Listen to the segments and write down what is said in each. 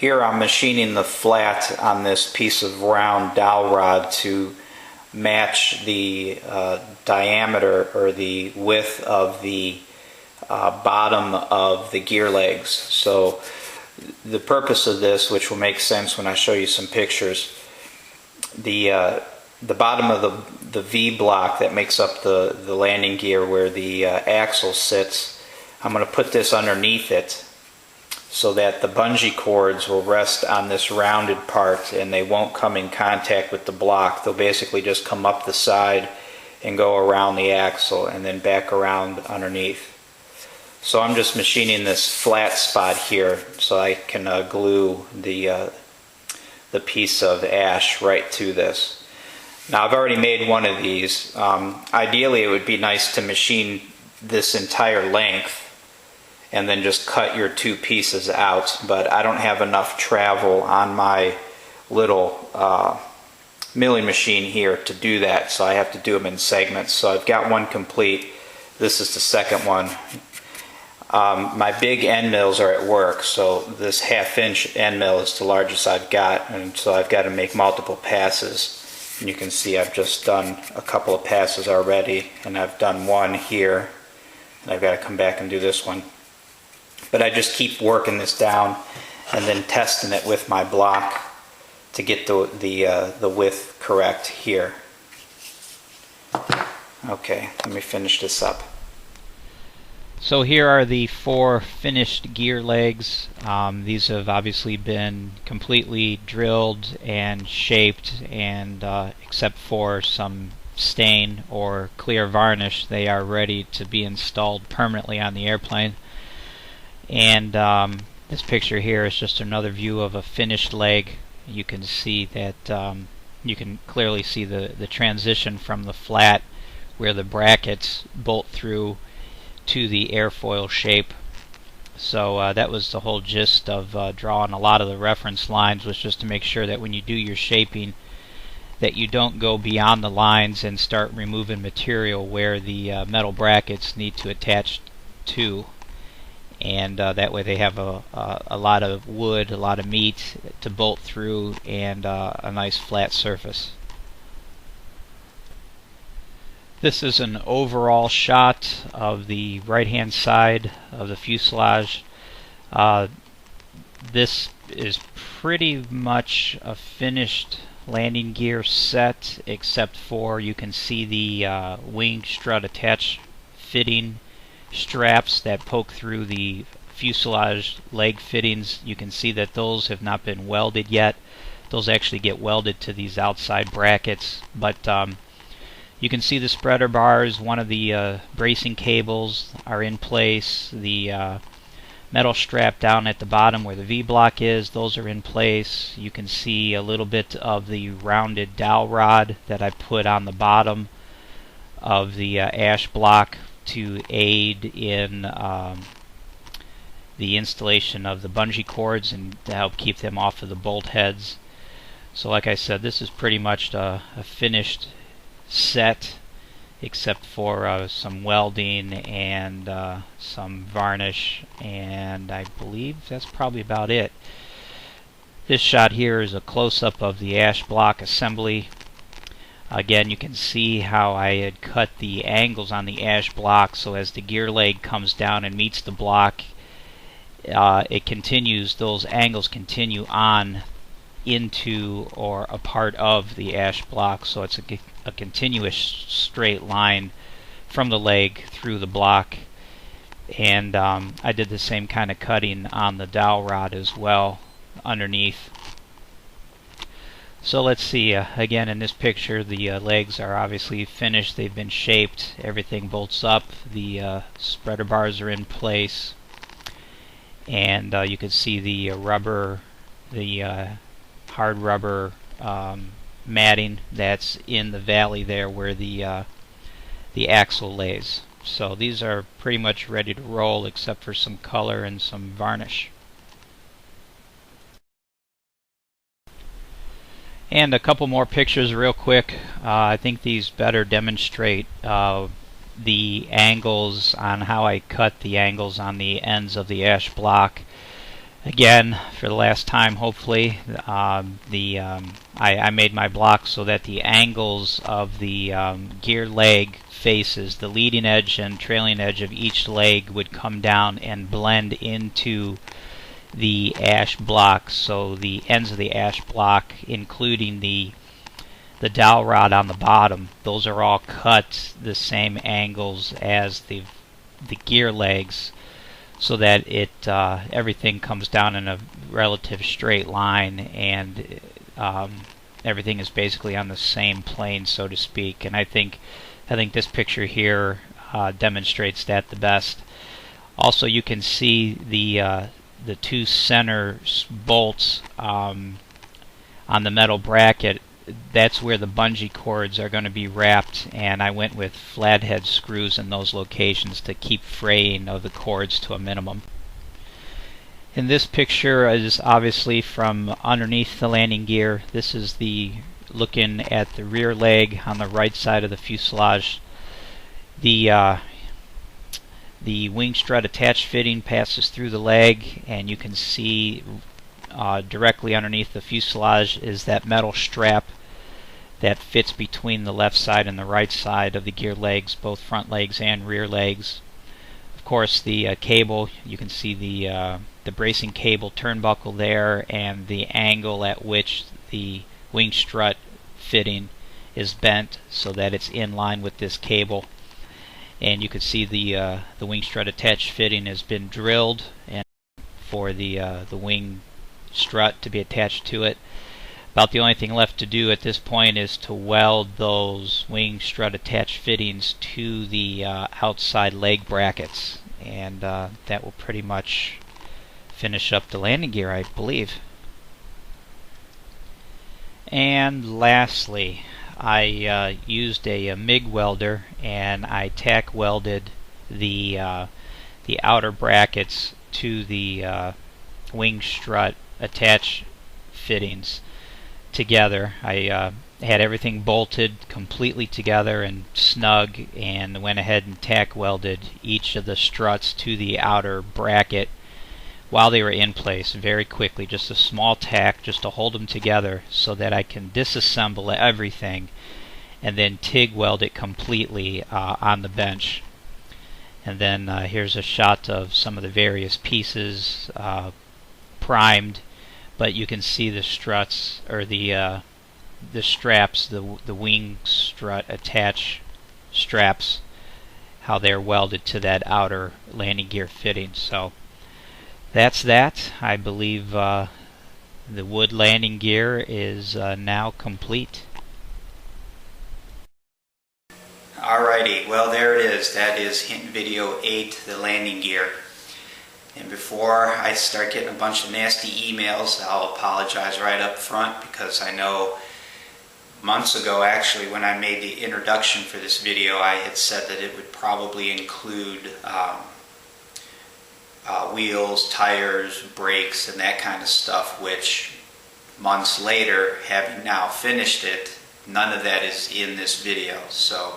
Here I'm machining the flat on this piece of round dowel rod to match the diameter or the width of the bottom of the gear legs. So the purpose of this, which will make sense when I show you some pictures, the bottom of the V block that makes up the landing gear where the axle sits, I'm going to put this underneath it so that the bungee cords will rest on this rounded part and they won't come in contact with the block. They'll basically just come up the side and go around the axle and then back around underneath. So I'm just machining this flat spot here so I can glue the piece of ash right to this. Now I've already made one of these. Ideally it would be nice to machine this entire length and then just cut your two pieces out, but I don't have enough travel on my little milling machine here to do that, so I have to do them in segments. So I've got one complete. This is the second one. My big end mills are at work, so this 1/2-inch end mill is the largest I've got, and so I've got to make multiple passes. And you can see I've just done a couple of passes already, and I've done one here, and I've got to come back and do this one. But I just keep working this down and then testing it with my block to get the width correct here. Okay, let me finish this up. So here are the 4 finished gear legs. These have obviously been completely drilled and shaped, and except for some stain or clear varnish, they are ready to be installed permanently on the airplane. And this picture here is just another view of a finished leg. You can see that you can clearly see the transition from the flat where the brackets bolt through to the airfoil shape. So that was the whole gist of drawing a lot of the reference lines, was just to make sure that when you do your shaping that you don't go beyond the lines and start removing material where the metal brackets need to attach to. And that way they have a lot of wood, a lot of meat to bolt through, and a nice flat surface. This is an overall shot of the right hand side of the fuselage. This is pretty much a finished landing gear set, except for you can see the wing strut attach fitting straps that poke through the fuselage leg fittings. You can see that those have not been welded yet. Those actually get welded to these outside brackets, but you can see the spreader bars. One of the bracing cables are in place. The metal strap down at the bottom where the V block is, those are in place. You can see a little bit of the rounded dowel rod that I put on the bottom of the ash block to aid in the installation of the bungee cords and to help keep them off of the bolt heads. So like I said, this is pretty much a finished set, except for some welding and some varnish, and I believe that's probably about it. This shot here is a close-up of the ash block assembly. Again, you can see how I had cut the angles on the ash block, so as the gear leg comes down and meets the block, it continues, those angles continue on into or a part of the ash block, so it's a continuous straight line from the leg through the block. And I did the same kind of cutting on the dowel rod as well underneath. So let's see, again in this picture the legs are obviously finished, they've been shaped, everything bolts up, the spreader bars are in place, and you can see the rubber, the hard rubber matting that's in the valley there where the axle lays. So these are pretty much ready to roll, except for some color and some varnish. And a couple more pictures real quick. I think these better demonstrate the angles on how I cut the angles on the ends of the ash block. Again, for the last time, hopefully, I made my blocks so that the angles of the gear leg faces, the leading edge and trailing edge of each leg, would come down and blend into the ash block. So the ends of the ash block, including the dowel rod on the bottom, those are all cut the same angles as the gear legs, so that everything comes down in a relative straight line, and everything is basically on the same plane, so to speak. And I think this picture here demonstrates that the best. Also, you can see the two center bolts on the metal bracket. That's where the bungee cords are going to be wrapped, and I went with flathead screws in those locations to keep fraying of the cords to a minimum. In this picture is obviously from underneath the landing gear. This is looking at the rear leg on the right side of the fuselage. The wing strut attach fitting passes through the leg, and you can see directly underneath the fuselage is that metal strap that fits between the left side and the right side of the gear legs, both front legs and rear legs. Of course, the cable, you can see the bracing cable turnbuckle there, and the angle at which the wing strut fitting is bent so that it's in line with this cable. And you can see the wing strut attach fitting has been drilled, and for the wing strut to be attached to it. About the only thing left to do at this point is to weld those wing strut attach fittings to the outside leg brackets, and that will pretty much finish up the landing gear, I believe. And lastly, I used a MIG welder, and I tack welded the outer brackets to the wing strut attach fittings together. I had everything bolted completely together and snug, and went ahead and tack welded each of the struts to the outer bracket while they were in place very quickly. Just a small tack just to hold them together so that I can disassemble everything and then TIG weld it completely on the bench. And then here's a shot of some of the various pieces primed, but you can see the struts, or the straps, the wing strut attach straps, how they're welded to that outer landing gear fitting. So that's that. I believe the wood landing gear is now complete. Alrighty, well there it is. That is hint video 8, the landing gear. And before I start getting a bunch of nasty emails, I'll apologize right up front, because I know months ago, actually, when I made the introduction for this video, I had said that it would probably include wheels, tires, brakes, and that kind of stuff, which months later, having now finished it, none of that is in this video. So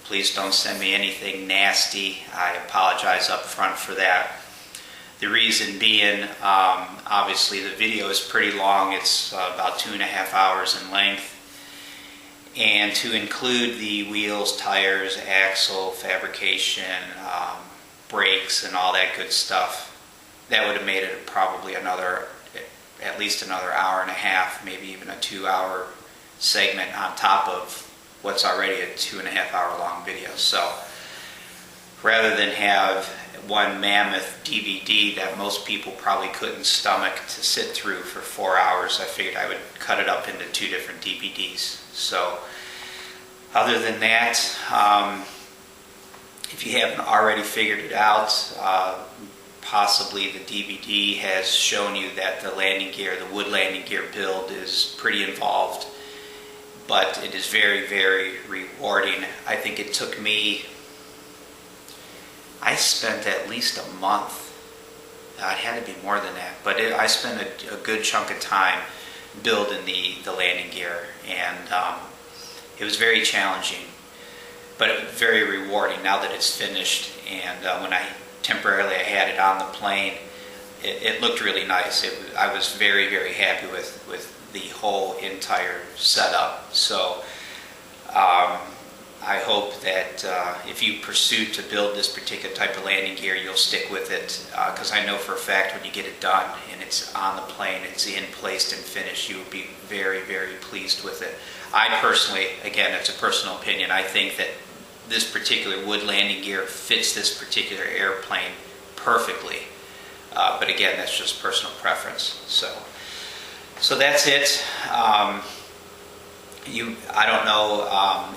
please don't send me anything nasty. I apologize up front for that. The reason being, obviously the video is pretty long. It's about 2.5 hours in length. And to include the wheels, tires, axle, fabrication, brakes, and all that good stuff, that would have made it probably at least another hour and a half, maybe even a 2-hour segment on top of what's already a 2.5 hour long video. So rather than have one mammoth DVD that most people probably couldn't stomach to sit through for 4 hours, I figured I would cut it up into 2 different DVDs. So other than that, if you haven't already figured it out, possibly the DVD has shown you that the landing gear, the wood landing gear build, is pretty involved, but it is very, very rewarding. I think it took me, I spent at least a month. It had to be more than that, but I spent a good chunk of time building the landing gear, and it was very challenging, but very rewarding now that it's finished. And when I had it on the plane, it looked really nice. I was very, very happy with the whole entire setup. So I hope that if you pursue to build this particular type of landing gear, you'll stick with it, because I know for a fact when you get it done and it's on the plane, it's in, placed, and finished, you will be very, very pleased with it. I personally, again, it's a personal opinion, I think that this particular wood landing gear fits this particular airplane perfectly. But again, that's just personal preference. So that's it. I don't know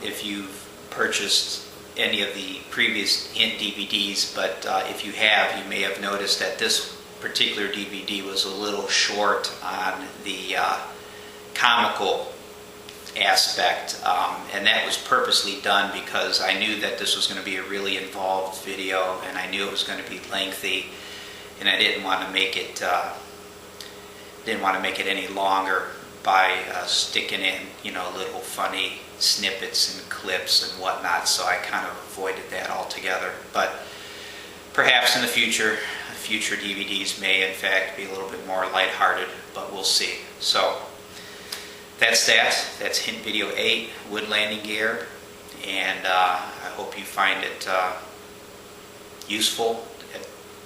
if you've purchased any of the previous Hint DVDs, but if you have, you may have noticed that this particular DVD was a little short on the comical aspect, and that was purposely done because I knew that this was going to be a really involved video, and I knew it was going to be lengthy, and I didn't want to make it any longer by sticking in, little funny snippets and clips and whatnot. So I kind of avoided that altogether. But perhaps in the future DVDs may in fact be a little bit more lighthearted, but we'll see. So that's that. That's Hint Video 8, wood landing gear, and I hope you find it useful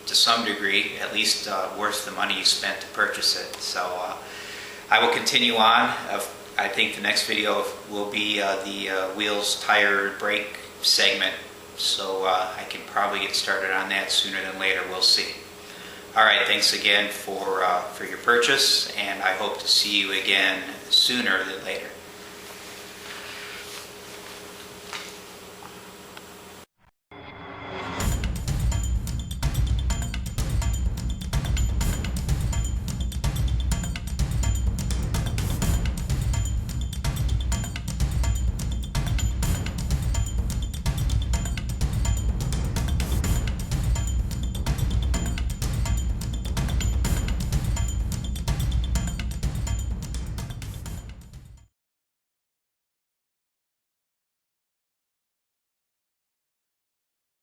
to some degree, at least worth the money you spent to purchase it. So I will continue on. I think the next video will be the wheels, tire, brake segment. So I can probably get started on that sooner than later. We'll see. All right, thanks again for your purchase, and I hope to see you again sooner than later.